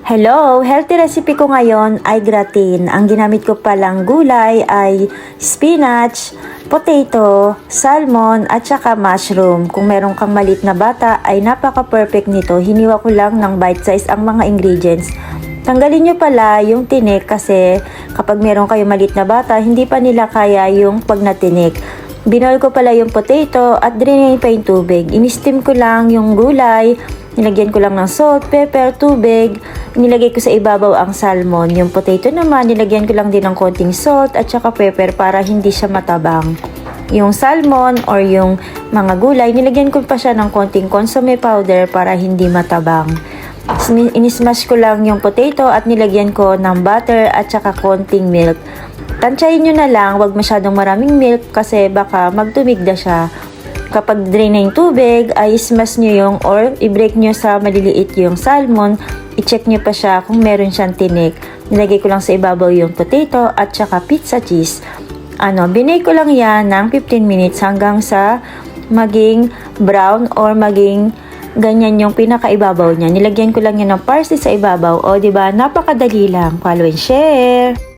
Hello! Healthy recipe ko ngayon ay gratin. Ang ginamit ko palang gulay ay spinach, potato, salmon at saka mushroom. Kung meron kang maliit na bata ay napaka-perfect nito. Hiniwa ko lang ng bite size ang mga ingredients. Tanggalin nyo pala yung tinik kasi kapag meron kayo maliit na bata, hindi pa nila kaya yung pag natinik. Binoil ko pala yung potato at drainin pa yung tubig. In-steam ko lang yung gulay. Nilagyan ko lang ng salt, pepper, tubig. Nilagay ko sa ibabaw ang salmon. Yung potato naman, nilagyan ko lang din ng konting salt at saka pepper para hindi siya matabang. Yung salmon or yung mga gulay, nilagyan ko pa siya ng konting consomme powder para hindi matabang. Inismash ko lang yung potato at nilagyan ko ng butter at saka konting milk. Tansyahin nyo na lang, wag masyadong maraming milk kasi baka magtumigda siya. Kapag drain na yung tubig, ay smash nyo yung or i-break nyo sa maliliit yung salmon. I-check nyo pa siya kung meron siyang tinik. Nilagay ko lang sa ibabaw yung potato at saka pizza cheese. Binake ko lang yan ng 15 minutes hanggang sa maging brown or maging ganyan yung pinakaibabaw niya. Nilagyan ko lang yan ng parsley sa ibabaw. O, diba? Napakadali lang. Follow and share!